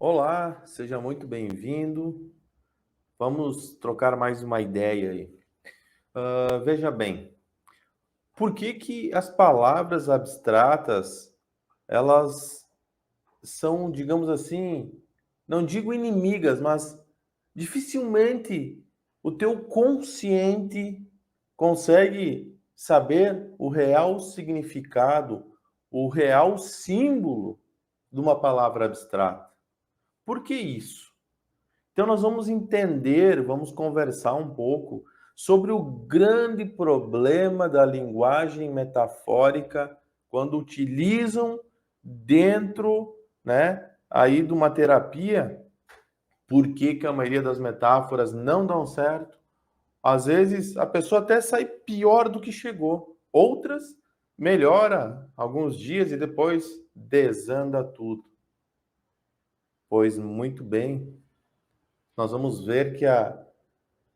Olá, seja muito bem-vindo. Vamos trocar mais uma ideia aí. Veja bem, por que que as palavras abstratas, elas são, digamos assim, não digo inimigas, mas dificilmente o teu consciente consegue saber o real significado, o real símbolo de uma palavra abstrata. Por que isso? Então, nós vamos entender, vamos conversar um pouco sobre o grande problema da linguagem metafórica quando utilizam dentro, né, aí de uma terapia. Por que que a maioria das metáforas não dão certo? Às vezes a pessoa até sai pior do que chegou. Outras melhora alguns dias e depois desanda tudo. Pois muito bem, nós vamos ver que a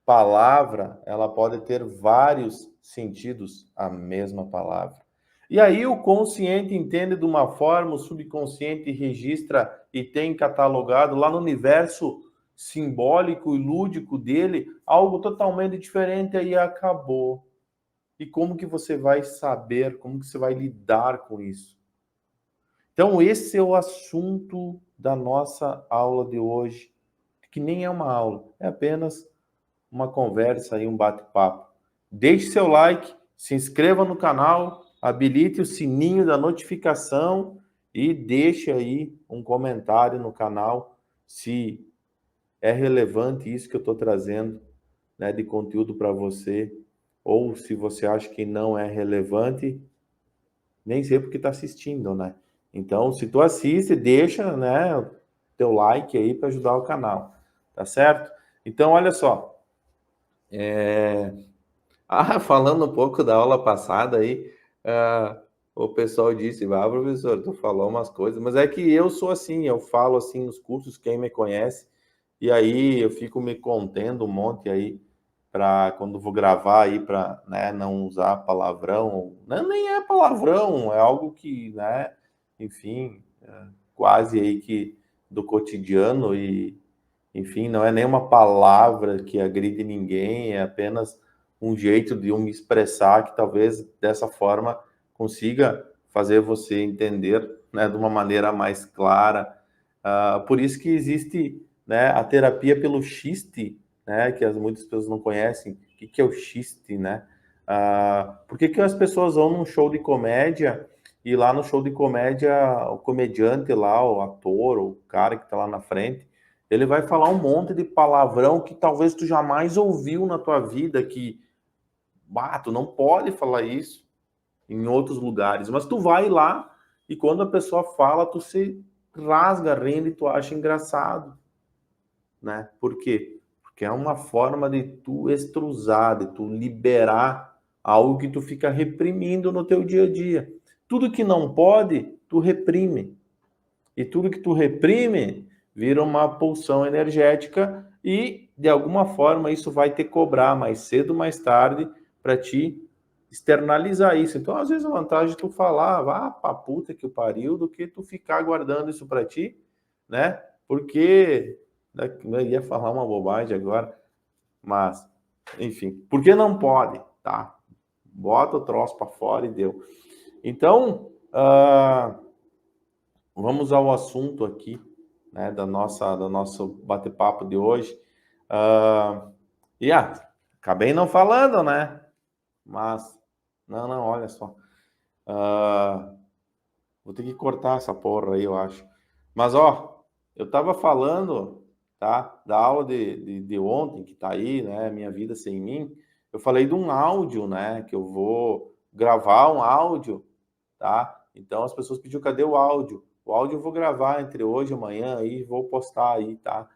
palavra, ela pode ter vários sentidos, a mesma palavra. E aí o consciente entende de uma forma, o subconsciente registra e tem catalogado lá no universo simbólico e lúdico dele algo totalmente diferente, aí acabou. E como que você vai saber, como que você vai lidar com isso? Então esse é o assunto da nossa aula de hoje, que nem é uma aula, é apenas uma conversa e um bate-papo. Deixe seu like, se inscreva no canal, habilite o sininho da notificação e deixe aí um comentário no canal se é relevante isso que eu estou trazendo, né, de conteúdo para você, ou se você acha que não é relevante, nem sei porque está assistindo, né? Então, se tu assiste, deixa, né, teu like aí para ajudar o canal, tá certo? Então, olha só, falando um pouco da aula passada aí, ah, o pessoal disse, professor, tu falou umas coisas, mas é que eu sou assim, eu falo assim nos cursos, quem me conhece, e aí eu fico me contendo um monte aí para quando vou gravar aí para, né, não usar palavrão, não, nem é palavrão, é algo que, né, enfim, quase aí que do cotidiano e enfim, não é nenhuma palavra que agride ninguém, é apenas um jeito de eu me expressar que talvez dessa forma consiga fazer você entender, né, de uma maneira mais clara. Por isso que existe, né, a terapia pelo xiste, né, que muitas pessoas não conhecem. O que que é o xiste, né? Por que que as pessoas vão num show de comédia e lá no show de comédia o comediante lá, o ator, o cara que está lá na frente, ele vai falar um monte de palavrão que talvez tu jamais ouviu na tua vida, que, tu não pode falar isso em outros lugares, mas tu vai lá e quando a pessoa fala, tu se rasga rindo e tu acha engraçado, né? Por quê? Porque é uma forma de tu extrusar, de tu liberar algo que tu fica reprimindo no teu dia a dia. Tudo que não pode, tu reprime. E tudo que tu reprime vira uma pulsão energética e, de alguma forma, isso vai te cobrar mais cedo ou mais tarde para te externalizar isso. Então, às vezes, a vantagem é tu falar, vá pra puta que o pariu, do que tu ficar guardando isso para ti, né? Porque, eu ia falar uma bobagem agora, mas, enfim, porque não pode, tá? Bota o troço para fora e deu. Então, vamos ao assunto aqui, né, do nosso bate-papo de hoje. Ah, acabei não falando, né? Mas, não, olha só. Ah, vou ter que cortar essa porra aí, eu acho. Mas, ó, eu tava falando, tá, da aula de ontem, que tá aí, né, Minha Vida Sem Mim. Eu falei de um áudio, né, que eu vou gravar um áudio, tá? Então as pessoas pediram, cadê o áudio? O áudio eu vou gravar entre hoje e amanhã e vou postar aí, tá?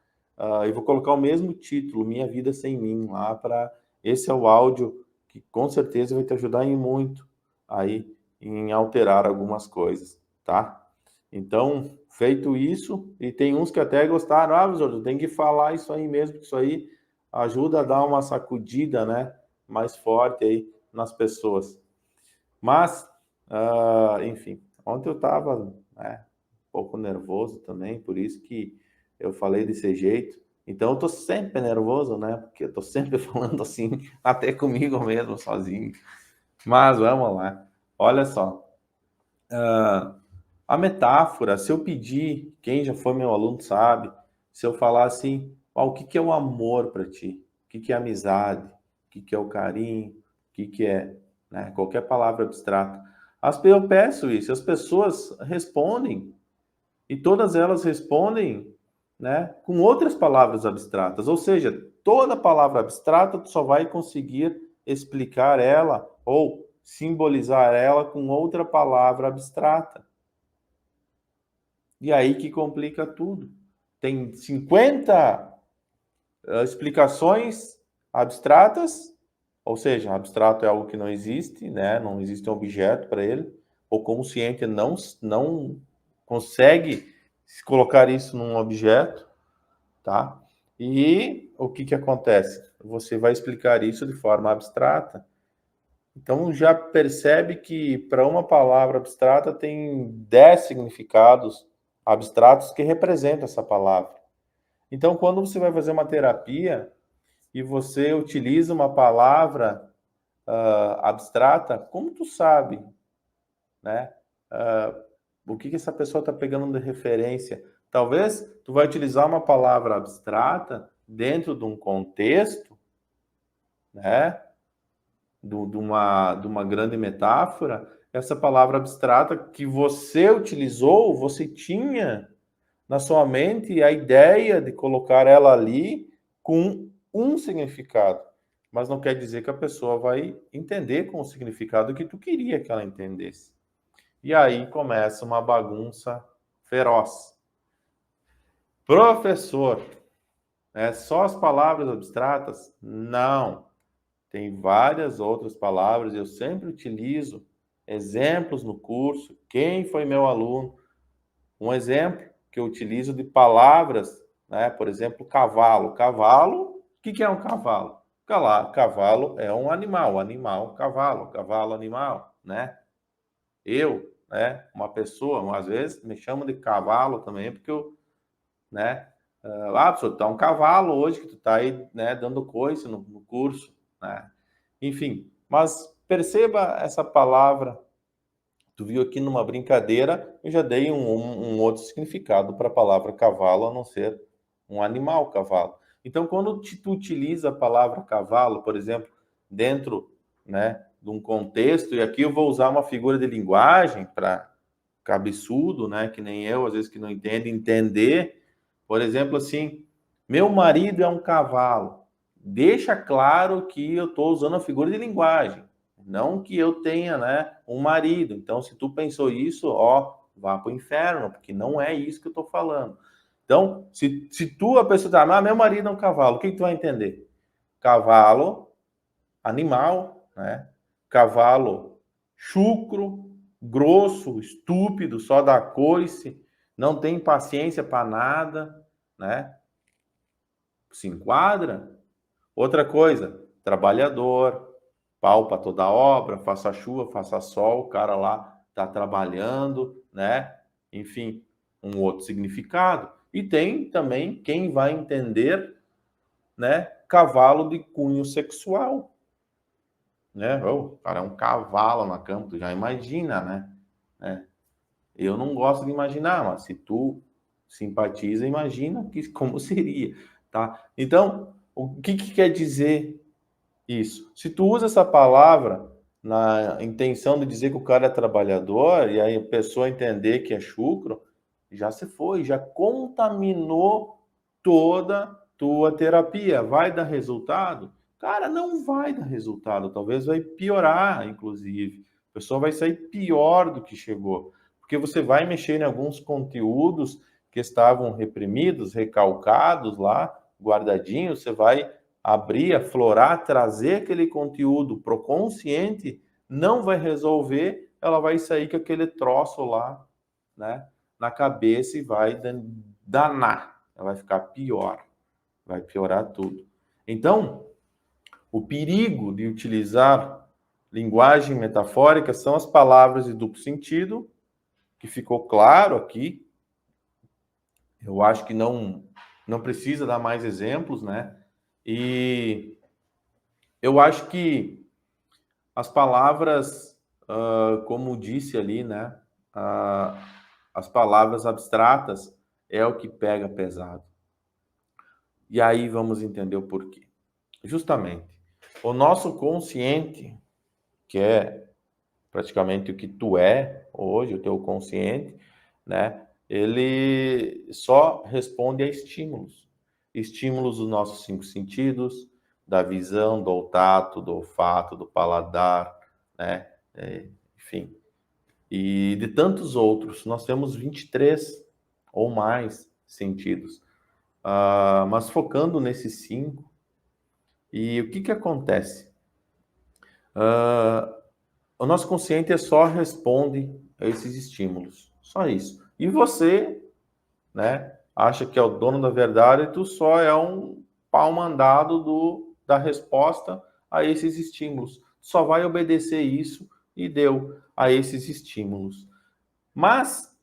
E vou colocar o mesmo título, Minha Vida Sem Mim, lá para. Esse é o áudio que com certeza vai te ajudar em muito aí em alterar algumas coisas, tá? Então, feito isso, e tem uns que até gostaram, professor, tem que falar isso aí mesmo, que isso aí ajuda a dar uma sacudida, né, mais forte aí nas pessoas. Mas, enfim, ontem eu estava, né, um pouco nervoso também, por isso que eu falei desse jeito. Então, eu tô sempre nervoso, né? Porque eu tô sempre falando assim, até comigo mesmo, sozinho. Mas vamos lá. Olha só. A metáfora, se eu pedir, quem já foi meu aluno sabe, se eu falar assim, o que que é o amor para ti? O que que é amizade? O que que é o carinho? O que que é, né? Qualquer palavra abstrata. Eu peço isso, as pessoas respondem, e todas elas respondem, né, com outras palavras abstratas. Ou seja, toda palavra abstrata tu só vai conseguir explicar ela ou simbolizar ela com outra palavra abstrata. E aí que complica tudo. Tem 50 explicações abstratas, ou seja, abstrato é algo que não existe, né? Não existe um objeto para ele. O consciente não consegue colocar isso num objeto, tá? E o que que acontece? Você vai explicar isso de forma abstrata. Então já percebe que para uma palavra abstrata tem 10 significados abstratos que representam essa palavra. Então, quando você vai fazer uma terapia e você utiliza uma palavra abstrata, como tu sabe, né? O que que essa pessoa está pegando de referência? Talvez tu vai utilizar uma palavra abstrata dentro de um contexto, né? De uma grande metáfora, essa palavra abstrata que você utilizou, você tinha na sua mente a ideia de colocar ela ali com um significado, mas não quer dizer que a pessoa vai entender com o significado que tu queria que ela entendesse. E aí começa uma bagunça feroz. Professor, é só as palavras abstratas? Não. Tem várias outras palavras, eu sempre utilizo exemplos no curso. Quem foi meu aluno? Um exemplo que eu utilizo de palavras, né? Por exemplo, cavalo. Cavalo, o que que é um cavalo? Cavalo é um animal, animal, cavalo, animal, né? Eu, né? Uma pessoa, às vezes me chamam de cavalo também, porque eu, né? Professor, tu tá um cavalo hoje que tu tá aí, né? Dando coice no curso, né? Enfim, mas perceba essa palavra. Tu viu aqui numa brincadeira, eu já dei um outro significado para a palavra cavalo, a não ser um animal cavalo. Então, quando tu utiliza a palavra cavalo, por exemplo, dentro, né, de um contexto, e aqui eu vou usar uma figura de linguagem para cabeçudo, né, que nem eu, às vezes que não entende, entender, por exemplo, assim, meu marido é um cavalo. Deixa claro que eu estou usando a figura de linguagem. Não que eu tenha, né, um marido. Então, se tu pensou isso, ó, vá para o inferno, porque não é isso que eu estou falando. Então, se tu, a pessoa tá, meu marido é um cavalo, o que tu vai entender? Cavalo, animal, né? Cavalo chucro, grosso, estúpido, só dá coice, não tem paciência para nada, né? Se enquadra? Outra coisa, trabalhador, pau para toda obra, faça chuva, faça sol, o cara lá está trabalhando, né? Enfim, um outro significado. E tem também quem vai entender, né? Cavalo de cunho sexual, né? O cara é um cavalo na cama, tu já imagina, né? Eu não gosto de imaginar, mas se tu simpatiza, imagina que, como seria, tá? Então, o que que quer dizer isso? Se tu usa essa palavra na intenção de dizer que o cara é trabalhador e aí a pessoa entender que é chucro, já se foi, já contaminou toda tua terapia. Vai dar resultado? Cara, não vai dar resultado. Talvez vai piorar, inclusive. A pessoa vai sair pior do que chegou. Porque você vai mexer em alguns conteúdos que estavam reprimidos, recalcados lá, guardadinhos, você vai abrir, aflorar, trazer aquele conteúdo pro consciente, não vai resolver, ela vai sair com aquele troço lá, né, na cabeça e vai danar, ela vai ficar pior, vai piorar tudo. Então, o perigo de utilizar linguagem metafórica são as palavras de duplo sentido, que ficou claro aqui. Eu acho que não não precisa dar mais exemplos, né? E eu acho que as palavras, como disse ali, né? ah, as palavras abstratas é o que pega pesado. E aí vamos entender o porquê. Justamente, o nosso consciente, que é praticamente o que tu é hoje, o teu consciente, né? Ele só responde a estímulos. Estímulos dos nossos cinco sentidos, da visão, do tato, do olfato, do paladar, né? Enfim, e de tantos outros. Nós temos 23 ou mais sentidos. Mas focando nesses cinco, e o que que acontece? O nosso consciente só responde a esses estímulos. Só isso. E você, né, acha que é o dono da verdade e tu só é um pau mandado da resposta a esses estímulos. Só vai obedecer isso e deu a esses estímulos. Mas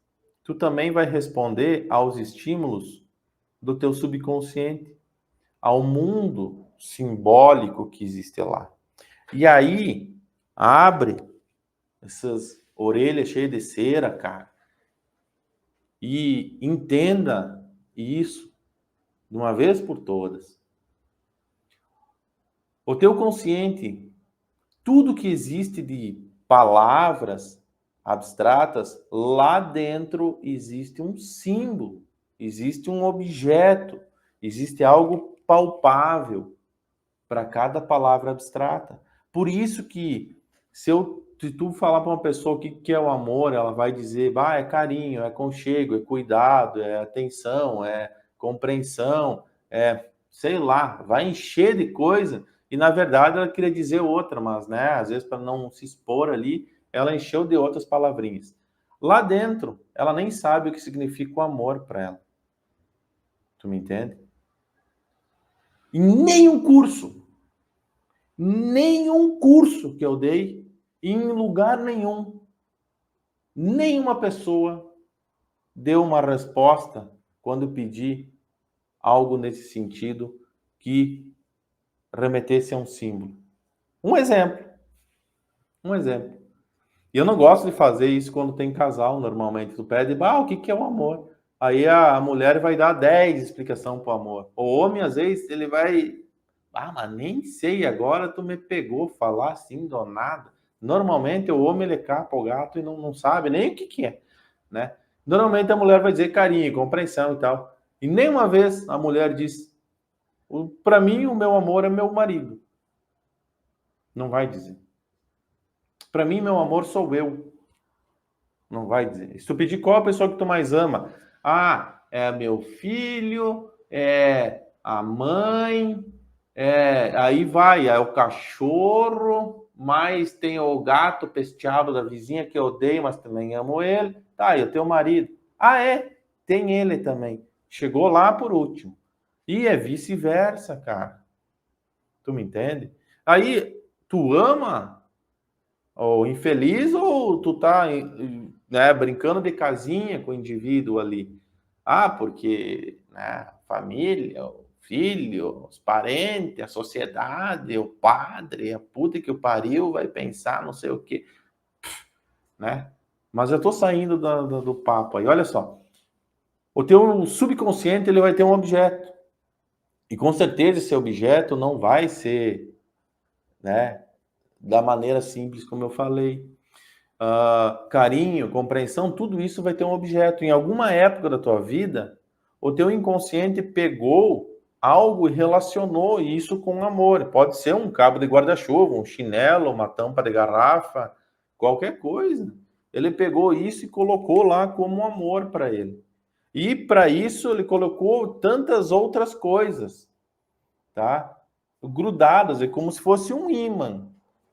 tu também vai responder aos estímulos do teu subconsciente, ao mundo simbólico que existe lá. E aí abre essas orelhas cheias de cera, cara, e entenda isso de uma vez por todas. O teu consciente, tudo que existe de palavras abstratas, lá dentro existe um símbolo, existe um objeto, existe algo palpável para cada palavra abstrata. Por isso que se tu falar para uma pessoa o que é o amor, ela vai dizer, é carinho, é aconchego, é cuidado, é atenção, é compreensão, é, sei lá, vai encher de coisa, e na verdade ela queria dizer outra, mas, né, às vezes para não se expor ali, ela encheu de outras palavrinhas. Lá dentro, ela nem sabe o que significa o amor para ela. Tu me entende? E nenhum curso que eu dei, em lugar nenhum, nenhuma pessoa deu uma resposta quando pedi algo nesse sentido que remetesse a um símbolo. Um exemplo. Um exemplo. E eu não gosto de fazer isso quando tem casal, normalmente. Tu pede, o que é o amor? Aí a mulher vai dar 10 explicações para o amor. O homem, às vezes, ele vai. Mas nem sei, agora tu me pegou falar assim do nada. Normalmente o homem ele capa o gato e não sabe nem o que é, né? Normalmente a mulher vai dizer carinho, compreensão e tal. E nenhuma vez a mulher diz, para mim o meu amor é meu marido. Não vai dizer. Para mim meu amor sou eu. Não vai dizer. Se tu pedir qual a pessoa que tu mais ama, é meu filho, é a mãe, aí vai, é o cachorro, mas tem o gato pesteado da vizinha que eu odeio, mas também amo ele. Tá, e o teu marido? Tem ele também. Chegou lá por último. E é vice-versa, cara. Tu me entende? Aí, tu ama o infeliz ou tu tá, né, brincando de casinha com o indivíduo ali? Porque, né, família, o filho, os parentes, a sociedade, o padre, a puta que o pariu vai pensar não sei o quê, né? Mas eu tô saindo do papo aí. Olha só, o teu subconsciente ele vai ter um objeto e com certeza esse objeto não vai ser, né, da maneira simples como eu falei. Carinho, compreensão, tudo isso vai ter um objeto. Em alguma época da tua vida, o teu inconsciente pegou algo e relacionou isso com amor. Pode ser um cabo de guarda-chuva, um chinelo, uma tampa de garrafa, qualquer coisa. Ele pegou isso e colocou lá como amor para ele. E para isso ele colocou tantas outras coisas, tá? Grudadas, é como se fosse um ímã.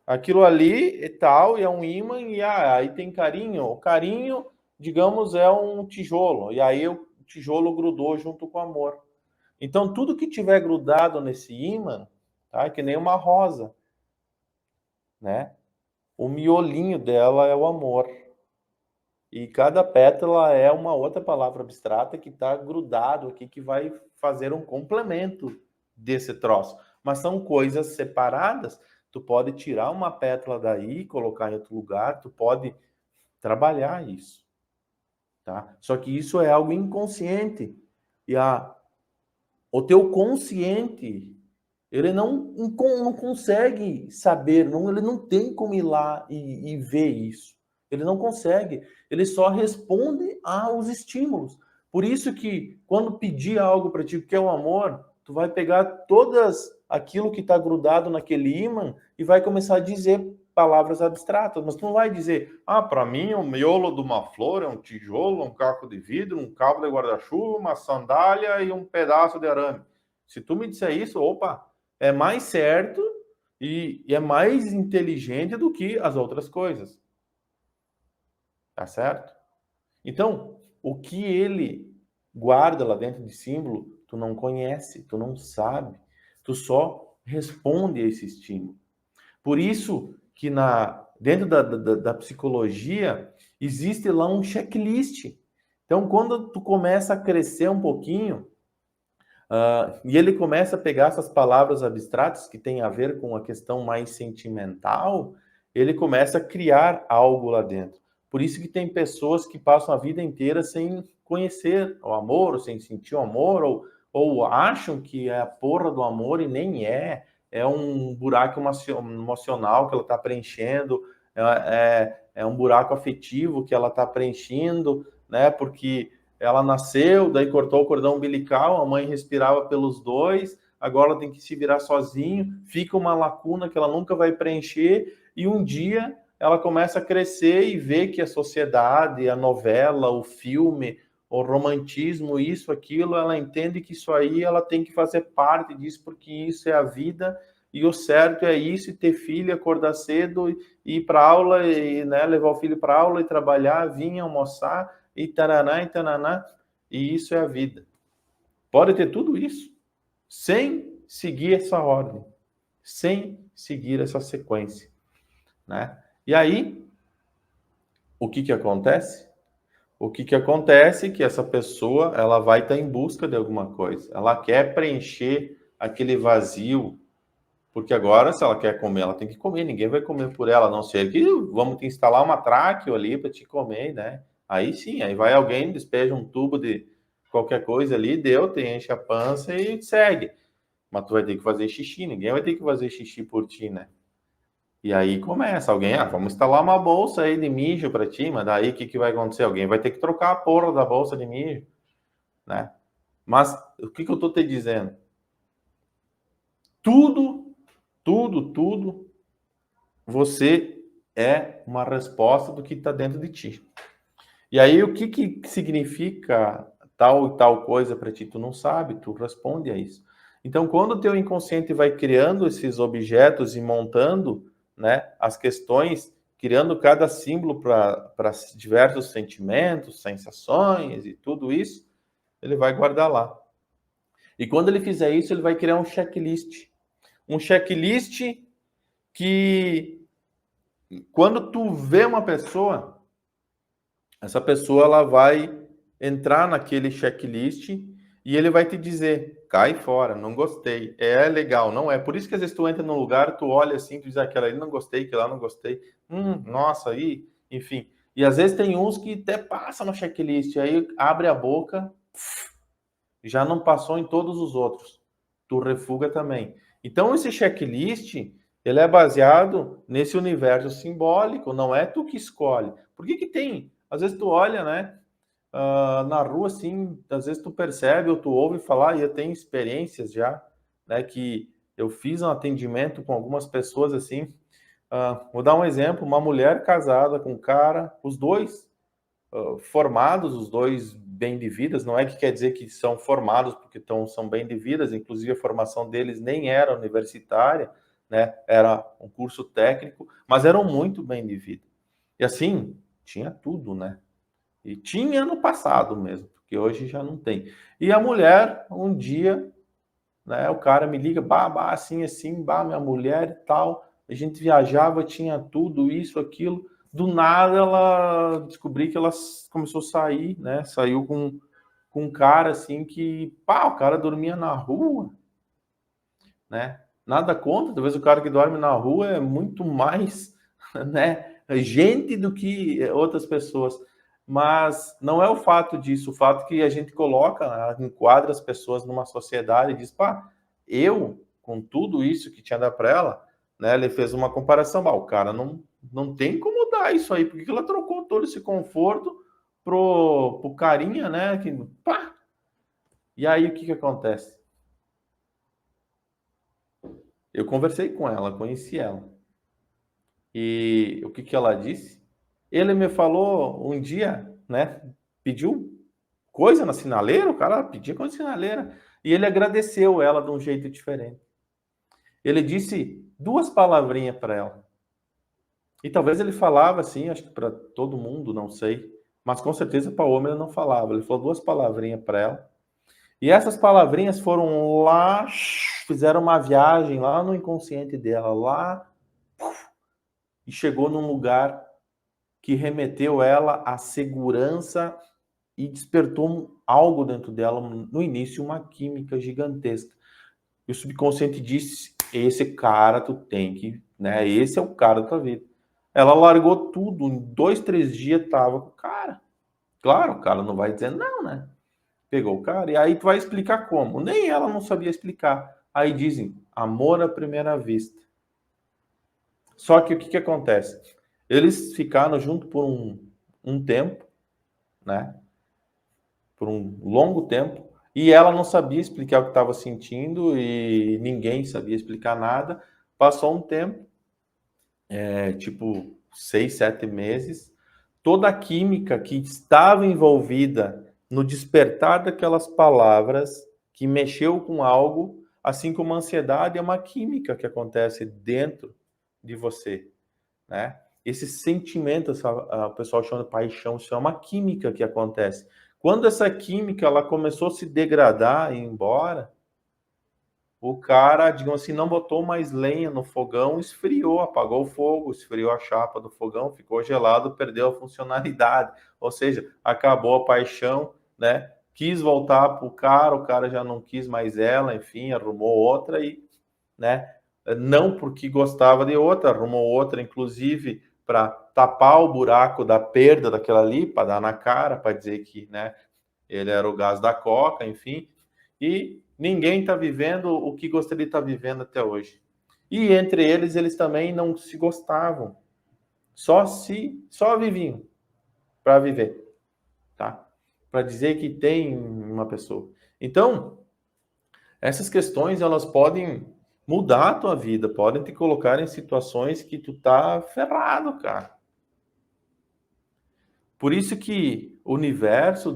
Aquilo ali é tal, e é um ímã, e aí tem carinho. O carinho, digamos, é um tijolo, e aí o tijolo grudou junto com o amor. Então, tudo que tiver grudado nesse ímã, tá? É que nem uma rosa, né? O miolinho dela é o amor. E cada pétala é uma outra palavra abstrata que está grudado aqui, que vai fazer um complemento desse troço. Mas são coisas separadas. Tu pode tirar uma pétala daí, colocar em outro lugar, tu pode trabalhar isso, tá? Só que isso é algo inconsciente. E o teu consciente, ele não consegue saber, ele não tem como ir lá e ver isso. Ele não consegue. Ele só responde aos estímulos. Por isso que quando pedir algo para ti, que é o amor, tu vai pegar todas aquilo que está grudado naquele ímã e vai começar a dizer palavras abstratas, mas tu não vai dizer, para mim o miolo de uma flor é um tijolo, um caco de vidro, um cabo de guarda-chuva, uma sandália e um pedaço de arame. Se tu me disser isso, opa, é mais certo e é mais inteligente do que as outras coisas. Tá certo? Então, o que ele guarda lá dentro de símbolo, tu não conhece, tu não sabe, tu só responde a esse estímulo. Por isso que dentro da psicologia existe lá um checklist. Então, quando tu começa a crescer um pouquinho, e ele começa a pegar essas palavras abstratas que têm a ver com a questão mais sentimental, ele começa a criar algo lá dentro. Por isso que tem pessoas que passam a vida inteira sem conhecer o amor, ou sem sentir o amor, ou acham que é a porra do amor e nem é um buraco emocional que ela está preenchendo, é um buraco afetivo que ela está preenchendo, né? Porque ela nasceu, daí cortou o cordão umbilical, a mãe respirava pelos dois, agora ela tem que se virar sozinho, fica uma lacuna que ela nunca vai preencher, e um dia ela começa a crescer e vê que a sociedade, a novela, o filme, o romantismo, isso, aquilo, ela entende que isso aí ela tem que fazer parte disso, porque isso é a vida, e o certo é isso, e ter filho, acordar cedo, e ir para aula, e né, levar o filho para aula, e trabalhar, vir almoçar, e taraná, e tananá, e isso é a vida. Pode ter tudo isso, sem seguir essa ordem, sem seguir essa sequência, né? E aí, o que acontece? O que acontece é que essa pessoa, ela vai estar em busca de alguma coisa, ela quer preencher aquele vazio, porque agora, se ela quer comer, ela tem que comer, ninguém vai comer por ela, a não ser que vamos te instalar uma tráqueo ali para te comer, né? Aí sim, aí vai alguém, despeja um tubo de qualquer coisa ali, deu, te enche a pança e segue. Mas tu vai ter que fazer xixi, ninguém vai ter que fazer xixi por ti, né? E aí começa, alguém, vamos instalar uma bolsa aí de mijo para ti, mas daí o que vai acontecer? Alguém vai ter que trocar a porra da bolsa de mijo, né? Mas o que eu tô te dizendo? Tudo, você é uma resposta do que está dentro de ti. E aí, o que significa tal e tal coisa para ti? Tu não sabe, tu responde a isso. Então, quando o teu inconsciente vai criando esses objetos e montando, né, as questões, criando cada símbolo para diversos sentimentos, sensações e tudo isso, ele vai guardar lá. E quando ele fizer isso, ele vai criar um checklist. Um checklist que quando tu vê uma pessoa, essa pessoa ela vai entrar naquele checklist e ele vai te dizer, cai fora, não gostei, é legal, não é. Por isso que às vezes tu entra num lugar, tu olha assim, tu diz, aquela ali não gostei, aquela não gostei, nossa, aí, enfim. E às vezes tem uns que até passam no checklist, aí abre a boca, já não passou em todos os outros. Tu refuga também. Então esse checklist, ele é baseado nesse universo simbólico, não é tu que escolhe. Por que tem? Às vezes tu olha, né, na rua, assim, às vezes tu percebe ou tu ouve falar, e eu tenho experiências já, né, que eu fiz um atendimento com algumas pessoas, assim, vou dar um exemplo, uma mulher casada com um cara, os dois formados, os dois bem de vidas, não é que quer dizer que são formados porque são bem de vidas, inclusive a formação deles nem era universitária, né, era um curso técnico, mas eram muito bem de vida. E assim, tinha tudo, né? E tinha no passado mesmo, porque hoje já não tem. E a mulher, um dia, né, o cara me liga, assim, minha mulher e tal, a gente viajava, tinha tudo, isso, aquilo, do nada ela descobri que ela começou a sair, né? Saiu com um cara assim que, pá, o cara dormia na rua, né? Nada contra, talvez o cara que dorme na rua é muito mais, né, gente do que outras pessoas. Mas não é o fato disso, o fato que a gente coloca, enquadra as pessoas numa sociedade e diz, pá, eu, com tudo isso que tinha dado para ela, né, ele fez uma comparação, o cara não tem como dar isso aí, porque ela trocou todo esse conforto pro carinha, né, que, pá, e aí o que que acontece? Eu conversei com ela, conheci ela. E o que que ela disse? Ele me falou um dia, né? Pediu coisa na sinaleira, o cara pedia coisa na sinaleira. E ele agradeceu ela de um jeito diferente. Ele disse duas palavrinhas para ela. E talvez ele falava assim, acho que para todo mundo, não sei. Mas com certeza para o homem ele não falava. Ele falou duas palavrinhas para ela. E essas palavrinhas foram lá, fizeram uma viagem lá no inconsciente dela, lá, e chegou num lugar que remeteu ela à segurança e despertou algo dentro dela, no início, uma química gigantesca. E o subconsciente disse: esse cara tu tem que, né? Esse é o cara da tua vida. Ela largou tudo, em 2, 3 dias tava com o cara. Claro, o cara não vai dizer não, né? Pegou o cara, e aí tu vai explicar como. Nem ela não sabia explicar. Aí dizem, amor à primeira vista. Só que o que que acontece? Eles ficaram junto por um tempo, né? Por um longo tempo, e ela não sabia explicar o que estava sentindo e ninguém sabia explicar nada. Passou um tempo, tipo 6, 7 meses, toda a química que estava envolvida no despertar daquelas palavras, que mexeu com algo, assim como a ansiedade é uma química que acontece dentro de você, né? Esse sentimento, o pessoal chama de paixão, isso é uma química que acontece. Quando essa química ela começou a se degradar e ir embora, o cara, digamos assim, não botou mais lenha no fogão, esfriou, apagou o fogo, esfriou a chapa do fogão, ficou gelado, perdeu a funcionalidade. Ou seja, acabou a paixão, né? Quis voltar para o cara já não quis mais ela, enfim, arrumou outra e, né? Não porque gostava de outra, arrumou outra, inclusive, para tapar o buraco da perda daquela ali, para dar na cara, para dizer que, né, ele era o gás da coca, enfim, e ninguém está vivendo o que gostaria de estar vivendo até hoje. E entre eles, eles também não se gostavam, só viviam para viver, tá? Para dizer que tem uma pessoa. Então, essas questões elas podem mudar a tua vida, podem te colocar em situações que tu tá ferrado, cara. Por isso que o universo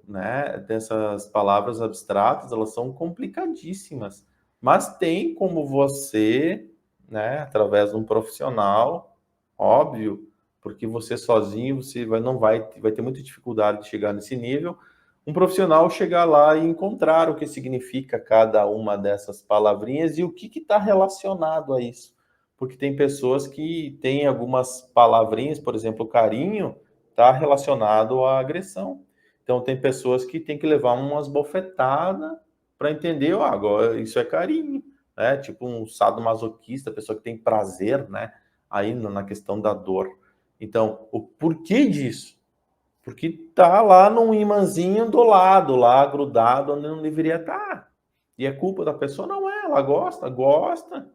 né, dessas palavras abstratas, elas são complicadíssimas, mas tem como você, né, através de um profissional, óbvio, porque você sozinho você não vai ter muita dificuldade de chegar nesse nível, um profissional chegar lá e encontrar o que significa cada uma dessas palavrinhas e o que está relacionado a isso. Porque tem pessoas que têm algumas palavrinhas, por exemplo, carinho, está relacionado à agressão. Então, tem pessoas que têm que levar umas bofetadas para entender, ó, agora isso é carinho, né? Tipo um sadomasoquista, pessoa que tem prazer, né? Aí na questão da dor. Então, o porquê disso? Porque tá lá num imãzinho do lado, lá grudado onde não deveria estar. E é culpa da pessoa? Não é, ela gosta, gosta.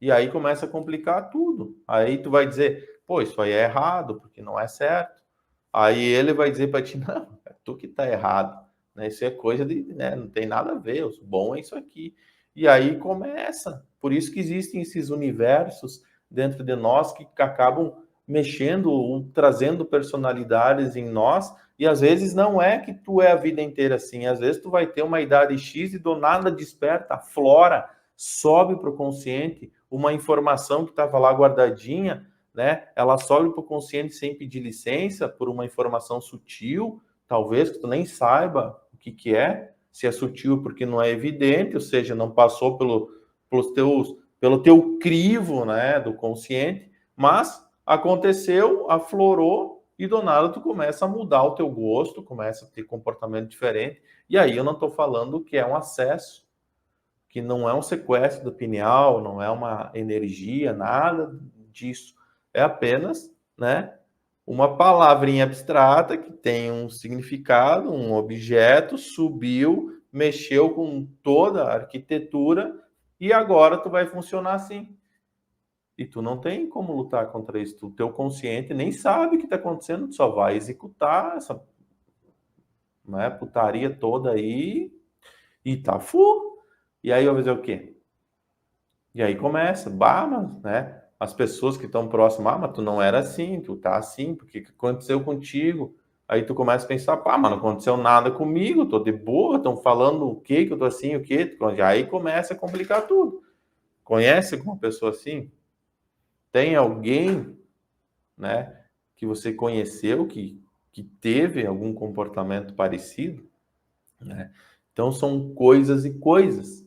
E aí começa a complicar tudo. Aí tu vai dizer, pô, isso aí é errado, porque não é certo. Aí ele vai dizer para ti, não, é tu que tá errado, né? Isso é coisa de, né, não tem nada a ver, o bom é isso aqui. E aí começa. Por isso que existem esses universos dentro de nós que acabam mexendo, trazendo personalidades em nós, e às vezes não é que tu é a vida inteira assim, às vezes tu vai ter uma idade X e do nada desperta, aflora, sobe para o consciente uma informação que estava lá guardadinha, né? Ela sobe para o consciente sem pedir licença por uma informação sutil, talvez que tu nem saiba o que que é, se é sutil porque não é evidente, ou seja, não passou pelo teu crivo, né, do consciente, mas Aconteceu, aflorou, e do nada tu começa a mudar o teu gosto, começa a ter comportamento diferente. E aí eu não estou falando que é um acesso, que não é um sequestro do pineal, não é uma energia, nada disso. É apenas, né, uma palavrinha abstrata que tem um significado, um objeto, subiu, mexeu com toda a arquitetura e agora tu vai funcionar assim. E tu não tem como lutar contra isso. O teu consciente nem sabe o que está acontecendo, tu só vai executar essa, né, putaria toda aí e tá full. E aí vai fazer o quê? E aí começa, bah, mas, né? As pessoas que estão próximas, mas tu não era assim, tu tá assim, porque que aconteceu contigo? Aí tu começa a pensar, pá, mas não aconteceu nada comigo, tô de boa, estão falando o quê, que eu tô assim, o quê? Aí começa a complicar tudo. Conhece alguma pessoa assim? Tem alguém, né, que você conheceu, que teve algum comportamento parecido, né? Então são coisas e coisas.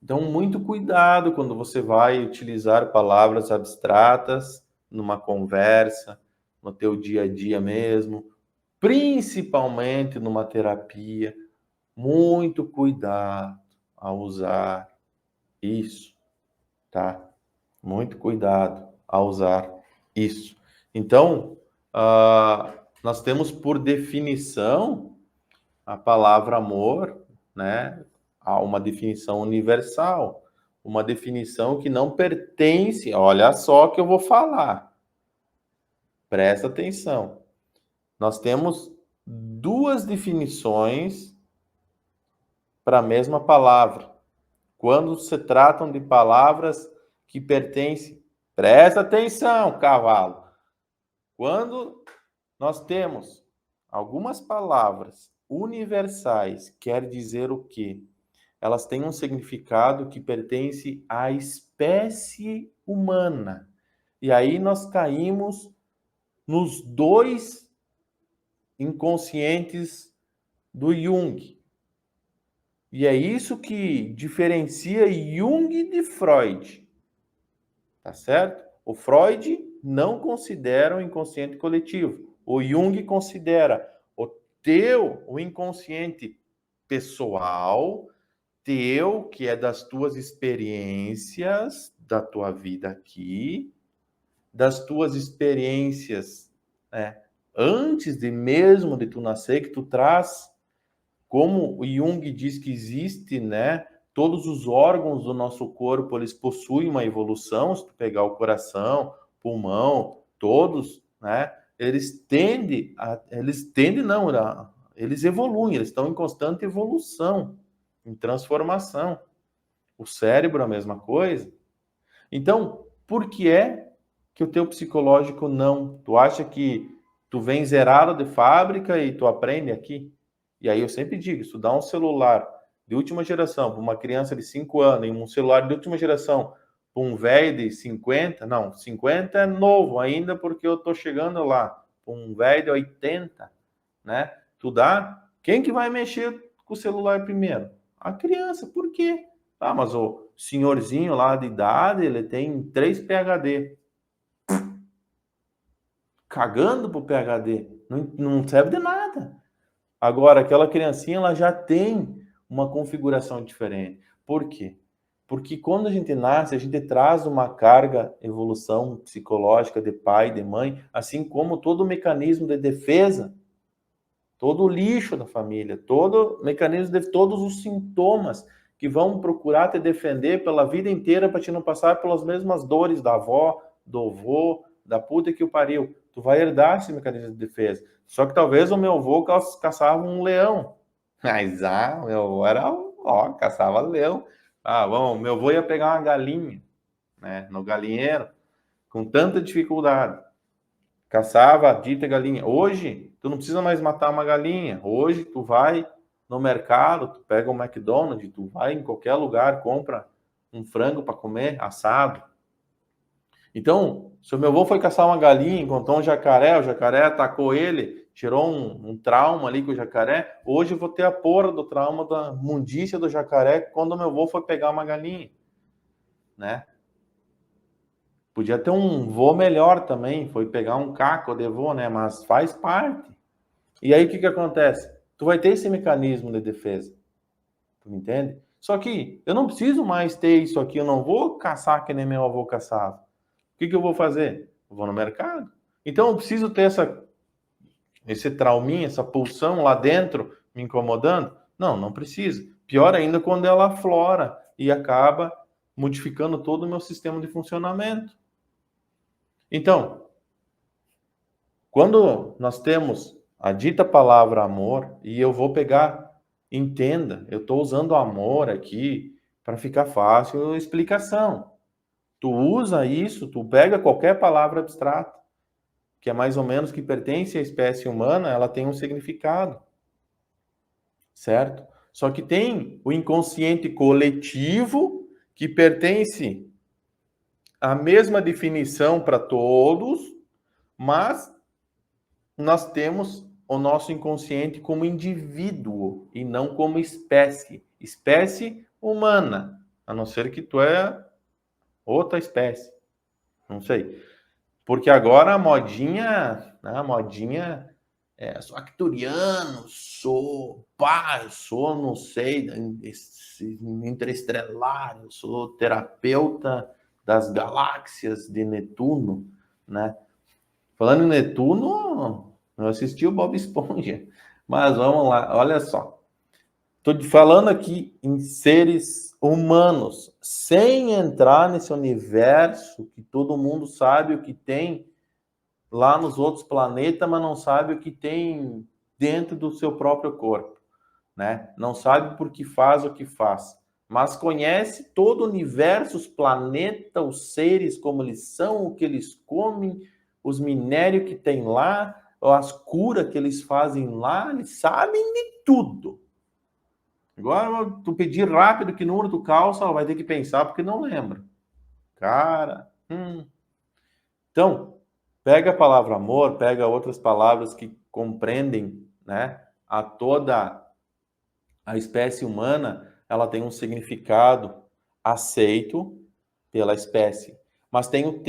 Então, muito cuidado quando você vai utilizar palavras abstratas numa conversa, no teu dia a dia mesmo, principalmente numa terapia. Muito cuidado ao usar isso, tá? Muito cuidado ao usar isso. Então, nós temos por definição a palavra amor, né, a uma definição universal, uma definição que não pertence. Olha só que eu vou falar. Presta atenção. Nós temos duas definições para a mesma palavra. Quando se tratam de palavras que pertencem, presta atenção, cavalo. Quando nós temos algumas palavras universais, quer dizer o quê? Elas têm um significado que pertence à espécie humana. E aí nós caímos nos dois inconscientes do Jung. E é isso que diferencia Jung de Freud. Tá certo? O Freud não considera o inconsciente coletivo. O Jung considera o inconsciente pessoal, teu, que é das tuas experiências, da tua vida aqui, das tuas experiências, né, antes de mesmo de tu nascer, que tu traz, como o Jung diz que existe, né, todos os órgãos do nosso corpo, eles possuem uma evolução, se tu pegar o coração, pulmão, todos, né, eles evoluem, eles estão em constante evolução, em transformação. O cérebro a mesma coisa. Então, por que é que o teu psicológico não? Tu acha que tu vem zerado de fábrica e tu aprende aqui? E aí eu sempre digo, se tu dá um celular de última geração para uma criança de 5 anos e um celular de última geração para um velho de 50, não, 50 é novo ainda porque eu tô chegando lá. Um velho de 80, né? Tu dá, quem que vai mexer com o celular primeiro? A criança. Por quê? Ah, mas o senhorzinho lá de idade, ele tem 3 PhD. Cagando pro PhD. Não serve de nada. Agora, aquela criancinha, ela já tem uma configuração diferente. Por quê? Porque quando a gente nasce, a gente traz uma carga, evolução psicológica de pai, de mãe, assim como todo o mecanismo de defesa, todo o lixo da família, todo o mecanismo de todos os sintomas que vão procurar te defender pela vida inteira para te não passar pelas mesmas dores da avó, do avô, da puta que o pariu. Tu vai herdar esse mecanismo de defesa. Só que talvez o meu avô caçava um leão. Mas, meu avô era, ó, caçava leão. Ah, bom, meu avô ia pegar uma galinha, né, no galinheiro, com tanta dificuldade. Caçava a dita galinha. Hoje, tu não precisa mais matar uma galinha. Hoje, tu vai no mercado, tu pega um McDonald's, tu vai em qualquer lugar, compra um frango para comer assado. Então, se o meu avô foi caçar uma galinha, encontrou um jacaré, o jacaré atacou ele, tirou um trauma ali com o jacaré, hoje eu vou ter a porra do trauma da mundícia do jacaré quando o meu avô foi pegar uma galinha, né? Podia ter um voo melhor também, foi pegar um caco de voo, né? Mas faz parte. E aí o que acontece? Tu vai ter esse mecanismo de defesa. Tu me entende? Só que eu não preciso mais ter isso aqui, eu não vou caçar que nem meu avô caçava. O que eu vou fazer? Eu vou no mercado. Então eu preciso ter esse trauminha, essa pulsão lá dentro me incomodando? Não, não precisa. Pior ainda quando ela aflora e acaba modificando todo o meu sistema de funcionamento. Então, quando nós temos a dita palavra amor, e eu vou pegar, entenda, eu estou usando amor aqui para ficar fácil a explicação. Tu usa isso, tu pega qualquer palavra abstrata, que é mais ou menos que pertence à espécie humana, ela tem um significado, certo? Só que tem o inconsciente coletivo, que pertence à mesma definição para todos, mas nós temos o nosso inconsciente como indivíduo e não como espécie. Espécie humana, a não ser que tu é outra espécie. Não sei. Porque agora a modinha, né, a modinha é, sou acturiano, sou pá, eu sou, não sei, interestelar, eu sou terapeuta das galáxias de Netuno, né? Falando em Netuno, eu assisti o Bob Esponja, mas vamos lá, olha só. Estou falando aqui em seres humanos, sem entrar nesse universo que todo mundo sabe o que tem lá nos outros planetas, mas não sabe o que tem dentro do seu próprio corpo, né? Não sabe por que faz o que faz, mas conhece todo o universo, os planetas, os seres, como eles são, o que eles comem, os minérios que tem lá, as curas que eles fazem lá, eles sabem de tudo. Agora, tu pedir rápido que número tu calça, ela vai ter que pensar porque não lembra. Cara, Então, pega a palavra amor, pega outras palavras que compreendem, né, a toda a espécie humana, ela tem um significado aceito pela espécie, mas tem o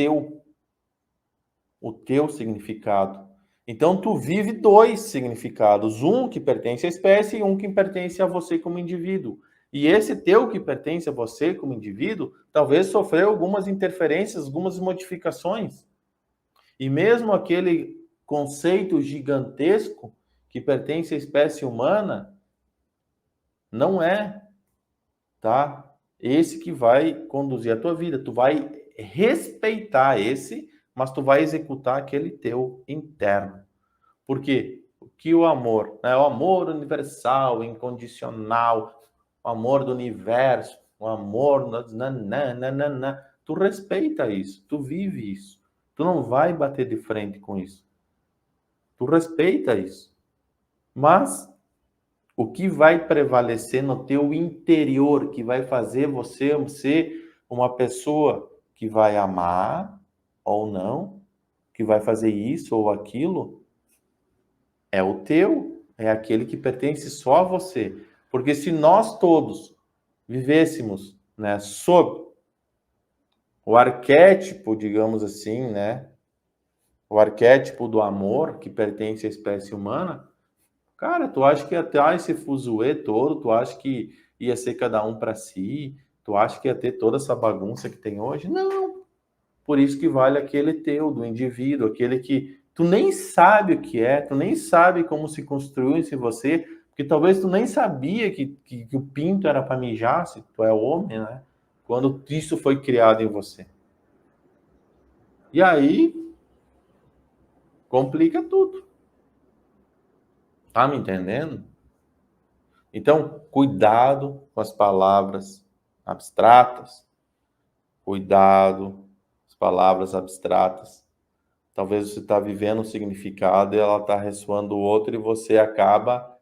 teu significado. Então, tu vive dois significados, um que pertence à espécie e um que pertence a você como indivíduo. E esse teu que pertence a você como indivíduo, talvez sofreu algumas interferências, algumas modificações. E mesmo aquele conceito gigantesco que pertence à espécie humana, não é, tá? Esse que vai conduzir a tua vida. Tu vai respeitar esse, mas tu vai executar aquele teu interno. Por quê? O que o amor, né? O amor universal, incondicional, o amor do universo, o amor, nananana. Tu respeita isso, tu vive isso. Tu não vai bater de frente com isso. Tu respeita isso. Mas o que vai prevalecer no teu interior, que vai fazer você ser uma pessoa que vai amar ou não, que vai fazer isso ou aquilo, é o teu, é aquele que pertence só a você. Porque se nós todos vivêssemos, né, sob o arquétipo, digamos assim, né, o arquétipo do amor que pertence à espécie humana, cara, tu acha que ia ter esse fuzuê todo? Tu acha que ia ser cada um para si? Tu acha que ia ter toda essa bagunça que tem hoje? Não. Por isso que vale aquele teu, do indivíduo, aquele que tu nem sabe o que é, tu nem sabe como se construiu em você, porque talvez tu nem sabia que o pinto era para mijar, se tu é homem, né? Quando isso foi criado em você. E aí, complica tudo. Tá me entendendo? Então, cuidado com as palavras abstratas, cuidado com as palavras abstratas. Talvez você está vivendo um significado e ela está ressoando outro e você acaba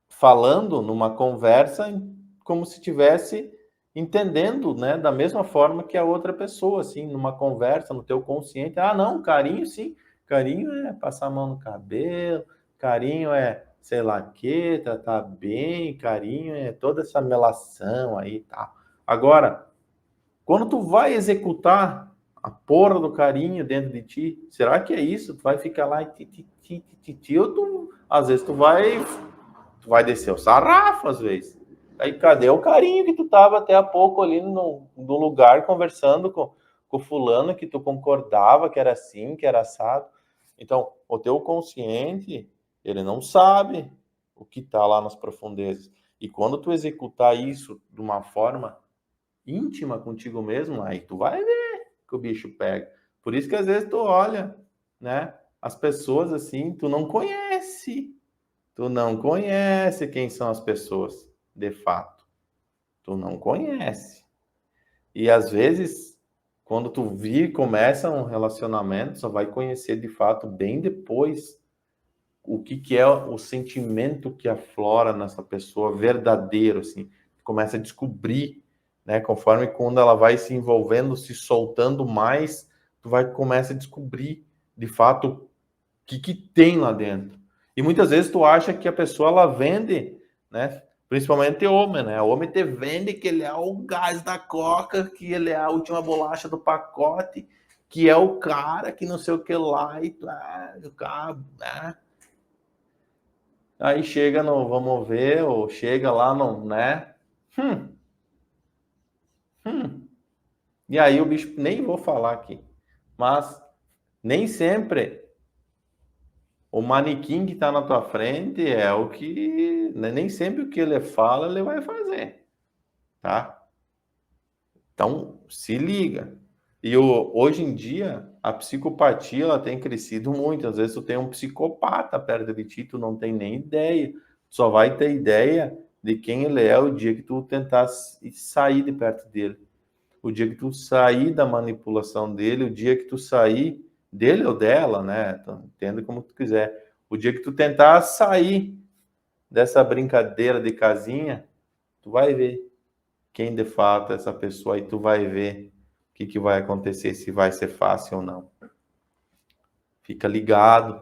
falando numa conversa como se tivesse entendendo, né, da mesma forma que a outra pessoa, assim, numa conversa no teu consciente. Ah, não, carinho, sim, carinho é passar a mão no cabelo, carinho é sei lá que, tratar bem, carinho é toda essa melação aí e tal. Agora, Quando tu vai executar a porra do carinho dentro de ti, será que é isso? Tu vai ficar lá e ou tu, às vezes tu vai descer o sarrafo, às vezes. Aí cadê o carinho que tu tava até há pouco ali no lugar conversando com o fulano que tu concordava que era assim, que era assado? Então, o teu consciente, ele não sabe o que tá lá nas profundezas. E quando tu executar isso de uma forma íntima contigo mesmo, aí tu vai ver que o bicho pega. Por isso que às vezes tu olha, né, as pessoas assim, tu não conhece. Tu não conhece quem são as pessoas, de fato. Tu não conhece. E às vezes, quando tu vir começa um relacionamento, só vai conhecer de fato bem depois o que é o sentimento que aflora nessa pessoa verdadeiro, assim. Tu começa a descobrir, né, conforme quando ela vai se envolvendo, se soltando mais, tu vai começa a descobrir de fato o que tem lá dentro. E muitas vezes tu acha que a pessoa ela vende, né? Principalmente homem, né? O homem te vende que ele é o gás da coca, que ele é a última bolacha do pacote, que é o cara que não sei o que lá e o cara, né? Aí chega no vamos ver, ou chega lá no, né? Hum, hum. E aí o bicho, nem vou falar aqui, mas nem sempre o manequim que está na tua frente é o que, né, nem sempre o que ele fala ele vai fazer, tá? Então se liga. E hoje em dia a psicopatia ela tem crescido muito. Às vezes tu tem um psicopata perto de ti, tu não tem nem ideia. Só vai ter ideia de quem ele é o dia que tu tentar sair de perto dele. O dia que tu sair da manipulação dele, o dia que tu sair dele ou dela, né? Então, entenda como tu quiser. O dia que tu tentar sair dessa brincadeira de casinha, tu vai ver quem de fato é essa pessoa e tu vai ver o que vai acontecer, se vai ser fácil ou não. Fica ligado,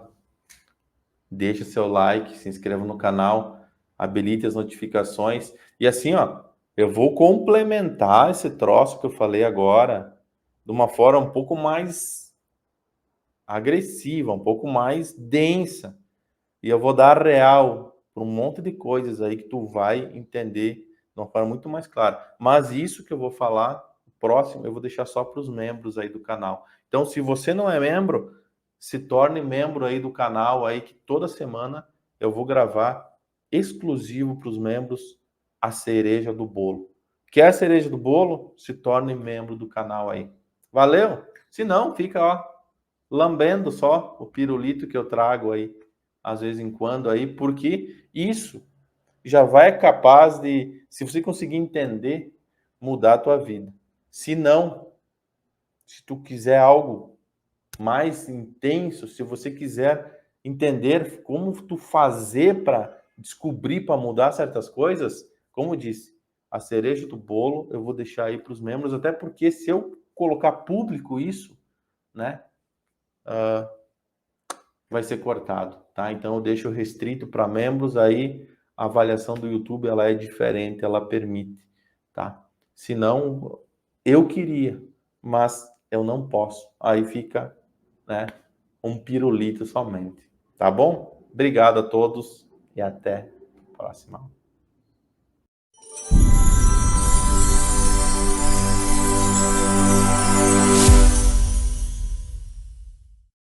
deixa seu like, se inscreva no canal, habilite as notificações e assim, ó, eu vou complementar esse troço que eu falei agora de uma forma um pouco mais agressiva, um pouco mais densa. E eu vou dar real para um monte de coisas aí que tu vai entender de uma forma muito mais clara. Mas isso que eu vou falar, o próximo, eu vou deixar só para os membros aí do canal. Então, se você não é membro, se torne membro aí do canal aí que toda semana eu vou gravar exclusivo para os membros a cereja do bolo. Quer a cereja do bolo? Se torne membro do canal aí. Valeu? Se não, fica ó, lambendo só o pirulito que eu trago aí, às vezes em quando aí, porque isso já vai capaz de, se você conseguir entender, mudar a tua vida. Se não, se tu quiser algo mais intenso, se você quiser entender como tu fazer para descobrir, para mudar certas coisas, como eu disse, a cereja do bolo eu vou deixar aí para os membros, até porque se eu colocar público isso, né, vai ser cortado, tá? Então eu deixo restrito para membros, aí a avaliação do YouTube ela é diferente, ela permite, tá? Se não, eu queria, mas eu não posso. Aí fica, né, um pirulito somente, tá bom? Obrigado a todos e até a próxima.